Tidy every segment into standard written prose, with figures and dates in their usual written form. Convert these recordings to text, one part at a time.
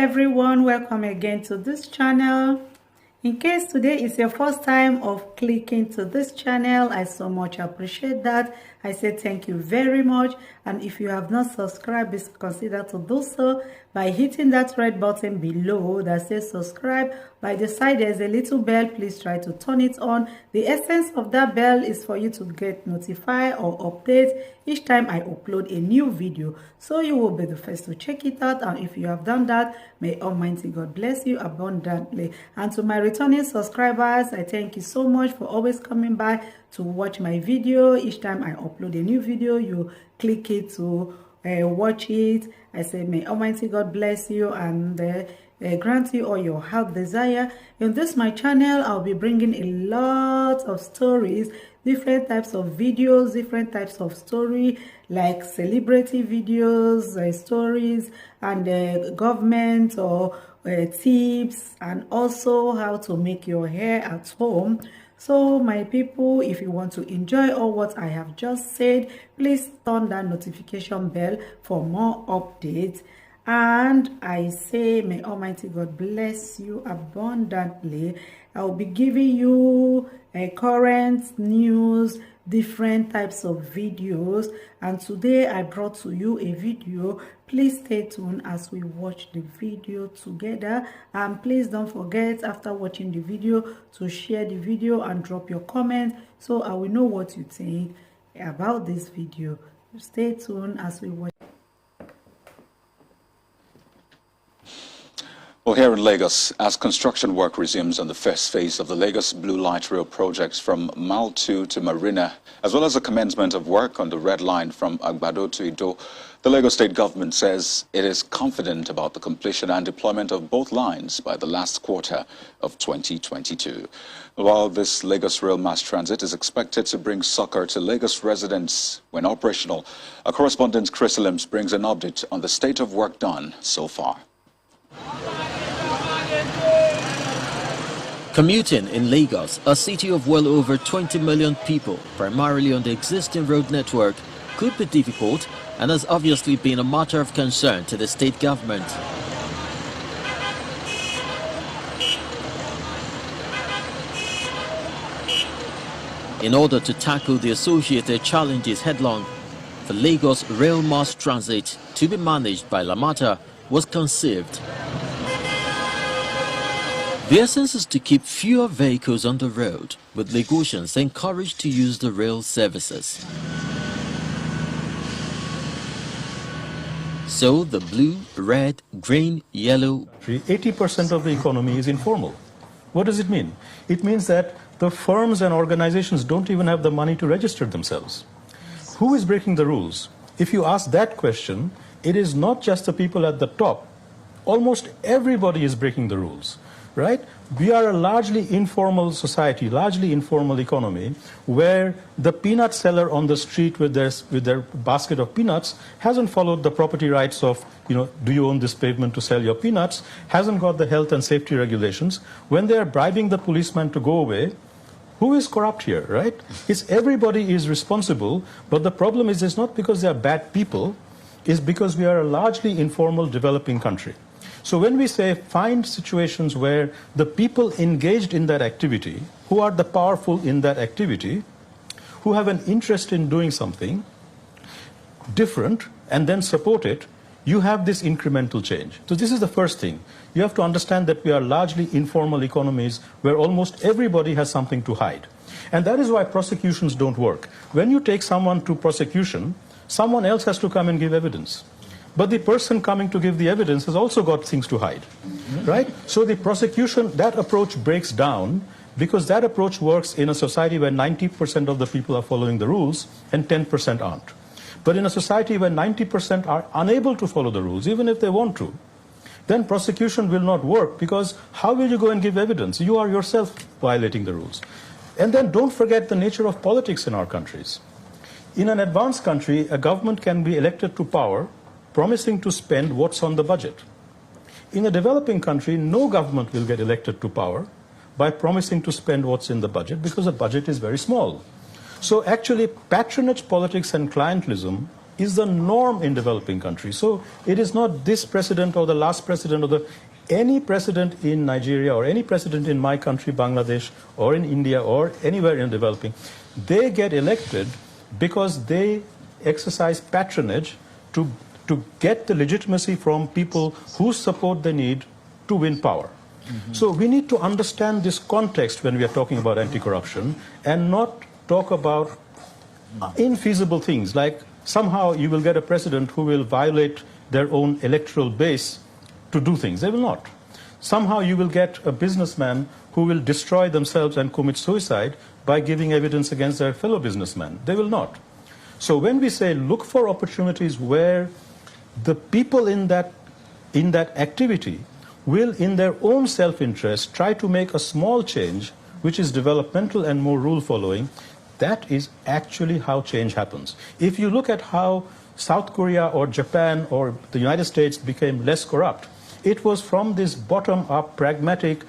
everyone, welcome again to this channel. In case today is your first time of clicking to this channel, I so much appreciate that. I say thank you very much, and if you have not subscribed, please consider to do so by hitting that red button below that says subscribe. By the side there's a little bell, please try to turn it on. The essence of that bell is for you to get notified or update each time I upload a new video, so you will be the first to check it out. And if you have done that, may Almighty God bless you abundantly. And to my returning subscribers, I thank you so much for always coming back to watch my video. Each time I upload a new video, you click it to watch it. I say may Almighty God bless you and grant you all your heart desire. In this my channel, I'll be bringing a lot of stories, different types of videos, different types of story, like celebrity videos, stories, and government or tips, and also how to make your hair at home. So my people, if you want to enjoy all what I have just said, please turn that notification bell for more updates. And I say may Almighty God bless you abundantly. I'll be giving you current news, different types of videos, and today I brought to you a video. Please stay tuned as we watch the video together, and please don't forget after watching the video to share the video and drop your comment so I will know what you think about this video. Stay tuned as we watch. Well, here in Lagos, as construction work resumes on the first phase of the Lagos Blue Light Rail projects from Mile 2 to Marina, as well as the commencement of work on the Red Line from Agbado to Ido, the Lagos State government says it is confident about the completion and deployment of both lines by the last quarter of 2022. While this Lagos Rail Mass Transit is expected to bring succor to Lagos residents when operational, our correspondent Chris Lims brings an update on the state of work done so far. Commuting in Lagos, a city of well over 20 million people, primarily on the existing road network, could be difficult and has obviously been a matter of concern to the state government. In order to tackle the associated challenges headlong, the Lagos Rail Mass Transit, to be managed by Lamata, was conceived. The essence is to keep fewer vehicles on the road, with Lagosians encouraged to use the rail services. So the blue, red, green, yellow... 80% of the economy is informal. What does it mean? It means that the firms and organizations don't even have the money to register themselves. Who is breaking the rules? If you ask that question, it is not just the people at the top. Almost everybody is breaking the rules. Right? We are a largely informal society, largely informal economy, where the peanut seller on the street with their basket of peanuts hasn't followed the property rights of, do you own this pavement to sell your peanuts, hasn't got the health and safety regulations. When they are bribing the policeman to go away, who is corrupt here, right? It's everybody is responsible, but the problem is it's not because they are bad people, it's because we are a largely informal developing country. So when we say find situations where the people engaged in that activity, who are the powerful in that activity, who have an interest in doing something different and then support it, you have this incremental change. So this is the first thing. You have to understand that we are largely informal economies where almost everybody has something to hide. And that is why prosecutions don't work. When you take someone to prosecution, someone else has to come and give evidence. But the person coming to give the evidence has also got things to hide, right? So the prosecution, that approach breaks down because that approach works in a society where 90% of the people are following the rules and 10% aren't. But in a society where 90% are unable to follow the rules, even if they want to, then prosecution will not work because how will you go and give evidence? You are yourself violating the rules. And then don't forget the nature of politics in our countries. In an advanced country, a government can be elected to power promising to spend what's on the budget. In a developing country, no government will get elected to power by promising to spend what's in the budget because the budget is very small. So actually, patronage politics and clientelism is the norm in developing countries. So it is not this president or the last president or any president in Nigeria or any president in my country, Bangladesh, or in India or anywhere in developing. They get elected because they exercise patronage to get the legitimacy from people whose support they need to win power. So we need to understand this context when we are talking about anti-corruption and not talk about infeasible things like somehow you will get a president who will violate their own electoral base to do things. They will not. Somehow you will get a businessman who will destroy themselves and commit suicide by giving evidence against their fellow businessman. They will not. So when we say look for opportunities where the people in that activity will, in their own self-interest, try to make a small change which is developmental and more rule-following, that is actually how change happens. If you look at how South Korea or Japan or the United States became less corrupt, it was from this bottom-up pragmatic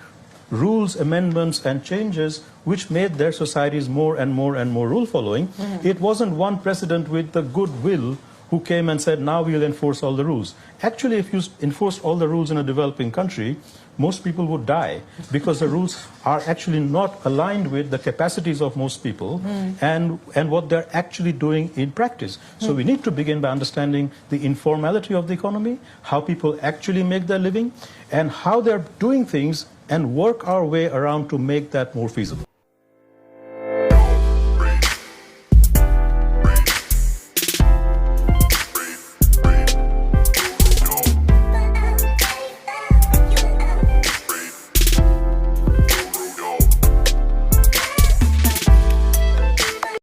rules, amendments, and changes which made their societies more and more and more rule-following. It wasn't one president with the goodwill who came and said, now we'll enforce all the rules. Actually, if you enforced all the rules in a developing country, most people would die because the rules are actually not aligned with the capacities of most people and what they're actually doing in practice. So we need to begin by understanding the informality of the economy, how people actually make their living, and how they're doing things and work our way around to make that more feasible.